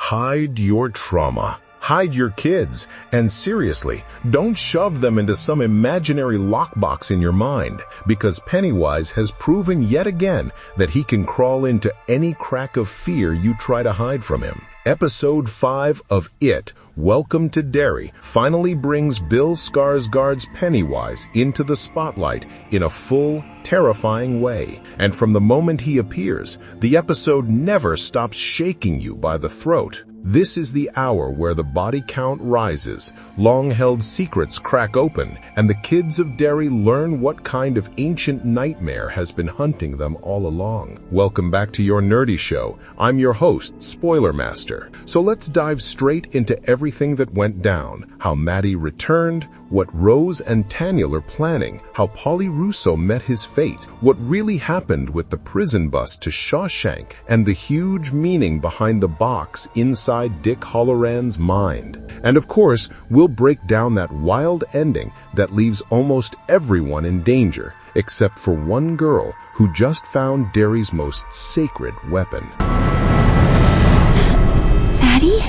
Hide your trauma. Hide your kids. And seriously, don't shove them into some imaginary lockbox in your mind, because Pennywise has proven yet again that he can crawl into any crack of fear you try to hide from him. Episode 5 of It, Welcome to Derry, finally brings Bill Skarsgård's Pennywise into the spotlight in a full, terrifying way. And from the moment he appears, the episode never stops shaking you by the throat. This is the hour where the body count rises, long-held secrets crack open, and the kids of Derry learn what kind of ancient nightmare has been hunting them all along. Welcome back to your nerdy show. I'm your host, Spoiler Master. So let's dive straight into everything that went down, how Maddie returned, what Rose and Tanyel are planning, how Polly Russo met his fate, what really happened with the prison bus to Shawshank, and the huge meaning behind the box inside Dick Hallorann's mind. And of course, we'll break down that wild ending that leaves almost everyone in danger, except for one girl who just found Derry's most sacred weapon. Maddie?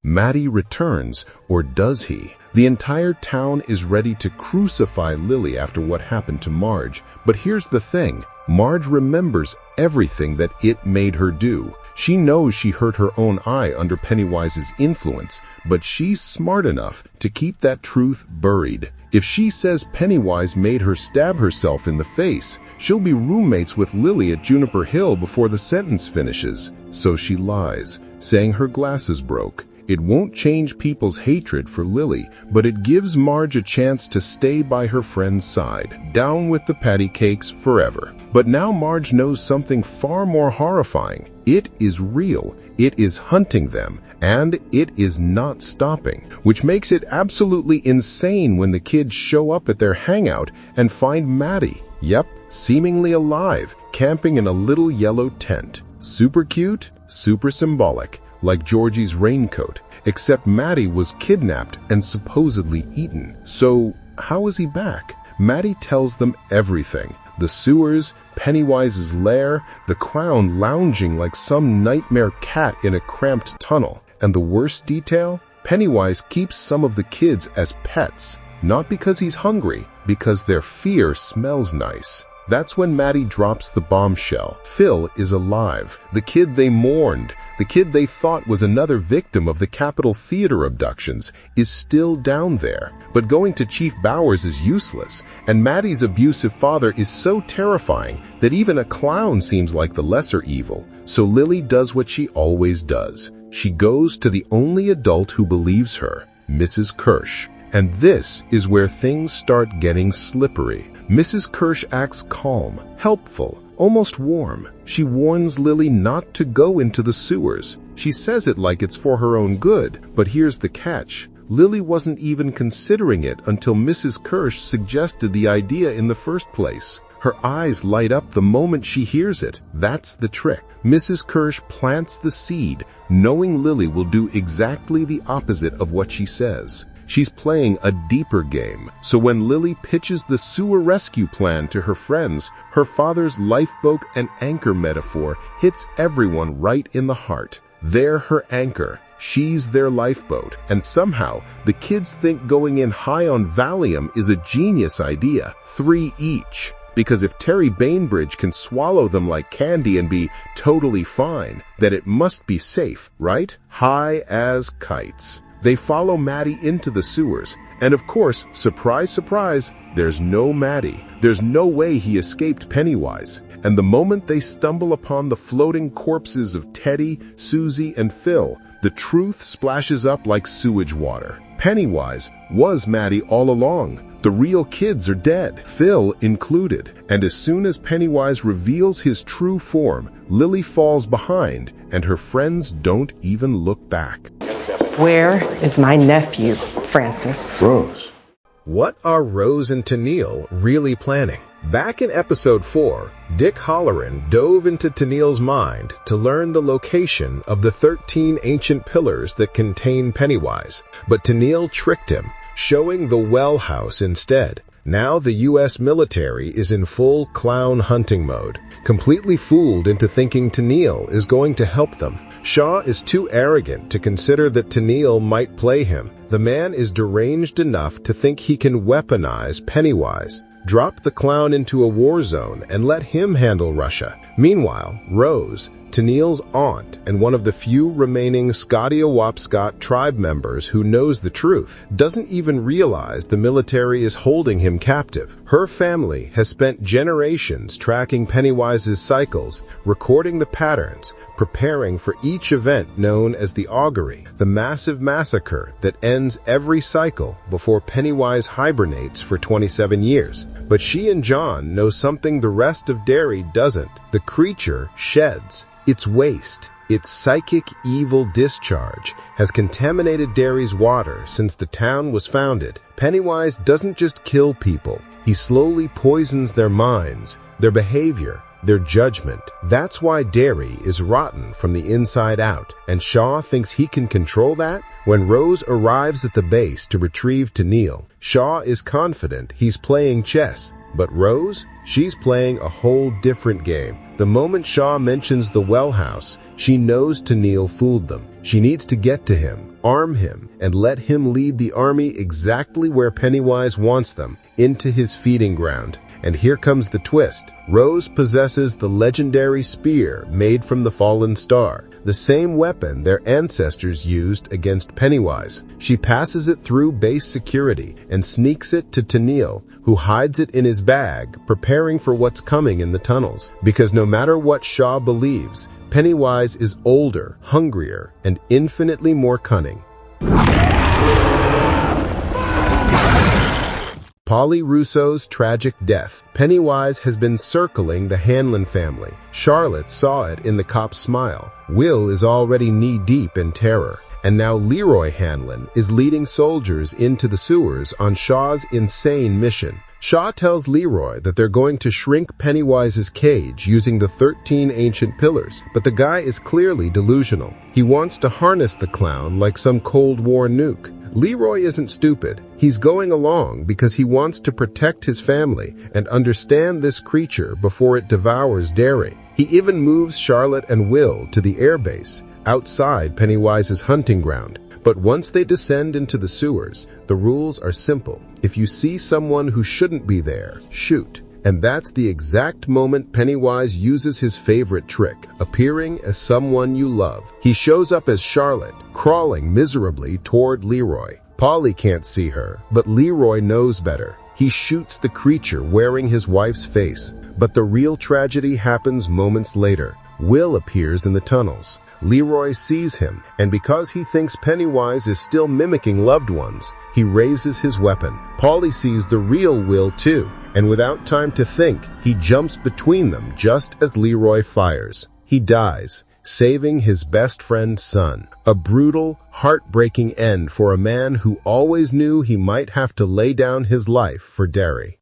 Maddie returns, or does he? The entire town is ready to crucify Lilly after what happened to Marge. But here's the thing. Marge remembers everything that It made her do. She knows she hurt her own eye under Pennywise's influence, but she's smart enough to keep that truth buried. If she says Pennywise made her stab herself in the face, she'll be roommates with Lilly at Juniper Hill before the sentence finishes. So she lies, saying her glasses broke. It won't change people's hatred for Lilly, but it gives Marge a chance to stay by her friend's side. Down with the patty cakes forever. But now Marge knows something far more horrifying. It is real. It is hunting them, and it is not stopping, which makes it absolutely insane when the kids show up at their hangout and find Maddie. Yep, seemingly alive, camping in a little yellow tent. Super cute, super symbolic. Like Georgie's raincoat, except Maddie was kidnapped and supposedly eaten. So, how is he back? Maddie tells them everything. The sewers, Pennywise's lair, the clown lounging like some nightmare cat in a cramped tunnel. And the worst detail? Pennywise keeps some of the kids as pets. Not because he's hungry, because their fear smells nice. That's when Maddie drops the bombshell. Phil is alive. The kid they mourned, the kid they thought was another victim of the Capitol Theater abductions, is still down there. But going to Chief Bowers is useless, and Maddie's abusive father is so terrifying that even a clown seems like the lesser evil. So Lilly does what she always does. She goes to the only adult who believes her, Mrs. Kirsch. And this is where things start getting slippery. Mrs. Kirsch acts calm, helpful, almost warm. She warns Lilly not to go into the sewers. She says it like it's for her own good, but here's the catch. Lilly wasn't even considering it until Mrs. Kirsch suggested the idea in the first place. Her eyes light up the moment she hears it. That's the trick. Mrs. Kirsch plants the seed, knowing Lilly will do exactly the opposite of what she says. She's playing a deeper game, so when Lilly pitches the sewer rescue plan to her friends, her father's lifeboat and anchor metaphor hits everyone right in the heart. They're her anchor. She's their lifeboat. And somehow, the kids think going in high on Valium is a genius idea. 3 each. Because if Terry Bainbridge can swallow them like candy and be totally fine, then it must be safe, right? High as kites. They follow Maddie into the sewers, and of course, surprise, surprise, there's no Maddie. There's no way he escaped Pennywise. And the moment they stumble upon the floating corpses of Teddy, Susie, and Phil, the truth splashes up like sewage water. Pennywise was Maddie all along. The real kids are dead, Phil included. And as soon as Pennywise reveals his true form, Lilly falls behind, and her friends don't even look back. Where is my nephew, Francis? Rose. What are Rose and Tanyel really planning? Back in episode 4, Dick Hallorann dove into Tanyel's mind to learn the location of the 13 ancient pillars that contain Pennywise. But Tanyel tricked him, showing the well house instead. Now the U.S. military is in full clown hunting mode, completely fooled into thinking Tanyel is going to help them. Shaw is too arrogant to consider that Tennille might play him. The man is deranged enough to think he can weaponize Pennywise, drop the clown into a war zone, and let him handle Russia. Meanwhile, Rose, Tennille's aunt and one of the few remaining Scotia-Wapscott tribe members who knows the truth, doesn't even realize the military is holding him captive. Her family has spent generations tracking Pennywise's cycles, recording the patterns, preparing for each event known as the augury, the massive massacre that ends every cycle before Pennywise hibernates for 27 years. But she and John know something the rest of Derry doesn't. The creature sheds. Its waste, its psychic evil discharge, has contaminated Derry's water since the town was founded. Pennywise doesn't just kill people. He slowly poisons their minds, their behavior, their judgment. That's why Derry is rotten from the inside out, and Shaw thinks he can control that. When Rose arrives at the base to retrieve Tennille, Shaw is confident he's playing chess. But Rose, she's playing a whole different game. The moment Shaw mentions the well house, she knows Tennille fooled them. She needs to get to him, arm him, and let him lead the army exactly where Pennywise wants them, into his feeding ground. And here comes the twist. Rose possesses the legendary spear made from the fallen star, the same weapon their ancestors used against Pennywise. She passes it through base security and sneaks it to Tennille, who hides it in his bag, preparing for what's coming in the tunnels. Because no matter what Shaw believes, Pennywise is older, hungrier, and infinitely more cunning. Polly Russo's tragic death. Pennywise has been circling the Hanlon family. Charlotte saw it in the cop's smile. Will is already knee-deep in terror. And now Leroy Hanlon is leading soldiers into the sewers on Shaw's insane mission. Shaw tells Leroy that they're going to shrink Pennywise's cage using the 13 ancient pillars, but the guy is clearly delusional. He wants to harness the clown like some Cold War nuke. Leroy isn't stupid. He's going along because he wants to protect his family and understand this creature before it devours Derry. He even moves Charlotte and Will to the airbase, outside Pennywise's hunting ground. But once they descend into the sewers, the rules are simple. If you see someone who shouldn't be there, shoot. And that's the exact moment Pennywise uses his favorite trick, appearing as someone you love. He shows up as Charlotte, crawling miserably toward Leroy. Polly can't see her, but Leroy knows better. He shoots the creature wearing his wife's face. But the real tragedy happens moments later. Will appears in the tunnels. Leroy sees him, and because he thinks Pennywise is still mimicking loved ones, he raises his weapon. Polly sees the real Will too, and without time to think, he jumps between them just as Leroy fires. He dies, saving his best friend's son. A brutal, heartbreaking end for a man who always knew he might have to lay down his life for Derry.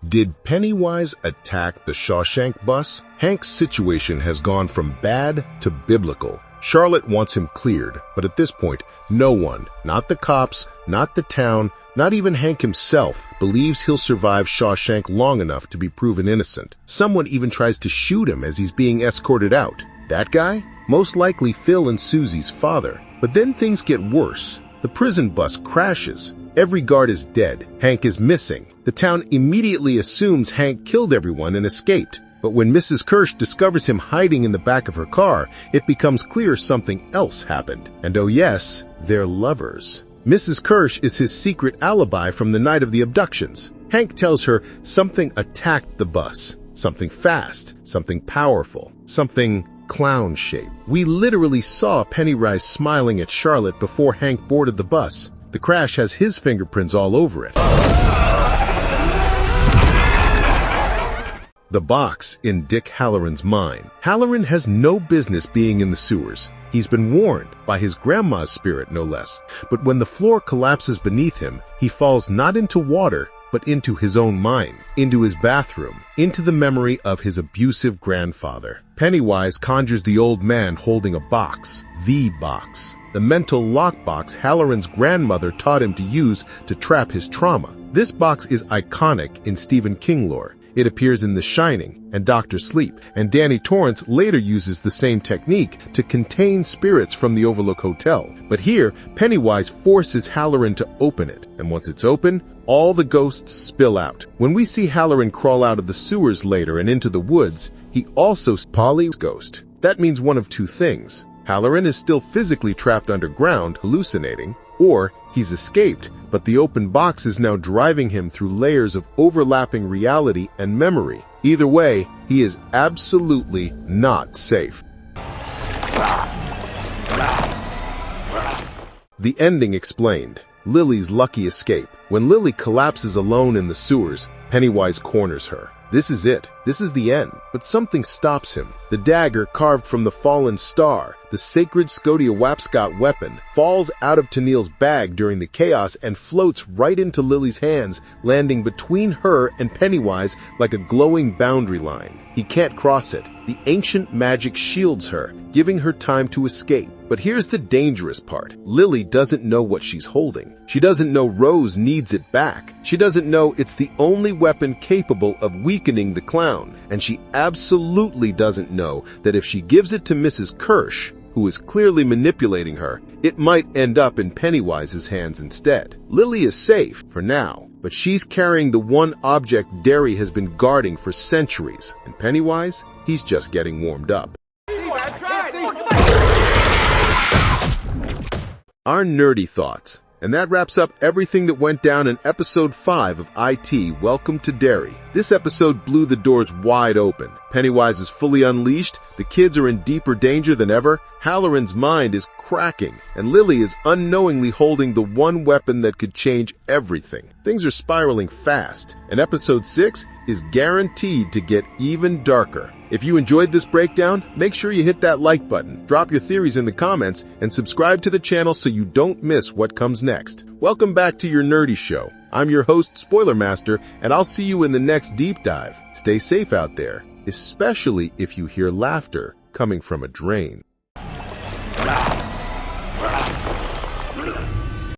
Did Pennywise attack the Shawshank bus? Hank's situation has gone from bad to biblical. Charlotte wants him cleared, but at this point, no one, not the cops, not the town, not even Hank himself, believes he'll survive Shawshank long enough to be proven innocent. Someone even tries to shoot him as he's being escorted out. That guy? Most likely Phil and Susie's father. But then things get worse. The prison bus crashes. Every guard is dead. Hank is missing. The town immediately assumes Hank killed everyone and escaped. But when Mrs. Kirsch discovers him hiding in the back of her car, it becomes clear something else happened. And oh yes, they're lovers. Mrs. Kirsch is his secret alibi from the night of the abductions. Hank tells her something attacked the bus. Something fast, something powerful, something clown-shaped. We literally saw Pennywise smiling at Charlotte before Hank boarded the bus. The crash has his fingerprints all over it. The box in Dick Halloran's mind. Halloran has no business being in the sewers. He's been warned, by his grandma's spirit no less. But when the floor collapses beneath him, he falls not into water, but into his own mind, into his bathroom, into the memory of his abusive grandfather. Pennywise conjures the old man holding a box, the box. The mental lockbox Halloran's grandmother taught him to use to trap his trauma. This box is iconic in Stephen King lore. It appears in The Shining and Dr. Sleep, and Danny Torrance later uses the same technique to contain spirits from the Overlook Hotel. But here, Pennywise forces Halloran to open it, and once it's open, all the ghosts spill out. When we see Halloran crawl out of the sewers later and into the woods, he also sees Polly's ghost. That means one of two things. Halloran is still physically trapped underground, hallucinating, or he's escaped, but the open box is now driving him through layers of overlapping reality and memory. Either way, he is absolutely not safe. The ending explained. Lily's lucky escape. When Lilly collapses alone in the sewers, Pennywise corners her. This is it. This is the end. But something stops him. The dagger carved from the fallen star, the sacred Scotia-Wapscott weapon, falls out of Tennille's bag during the chaos and floats right into Lily's hands, landing between her and Pennywise like a glowing boundary line. He can't cross it. The ancient magic shields her, giving her time to escape. But here's the dangerous part. Lilly doesn't know what she's holding. She doesn't know Rose needs it back. She doesn't know it's the only weapon capable of weakening the clown. And she absolutely doesn't know that if she gives it to Mrs. Kirsch, who is clearly manipulating her, it might end up in Pennywise's hands instead. Lilly is safe, for now, but she's carrying the one object Derry has been guarding for centuries. And Pennywise, he's just getting warmed up. Our nerdy thoughts. And that wraps up everything that went down in episode 5 of IT, Welcome to Derry. This episode blew the doors wide open. Pennywise is fully unleashed, the kids are in deeper danger than ever, Halloran's mind is cracking, and Lilly is unknowingly holding the one weapon that could change everything. Things are spiraling fast, and episode 6 is guaranteed to get even darker. If you enjoyed this breakdown, make sure you hit that like button, drop your theories in the comments, and subscribe to the channel so you don't miss what comes next. Welcome back to your nerdy show. I'm your host, Spoiler Master, and I'll see you in the next deep dive. Stay safe out there, especially if you hear laughter coming from a drain.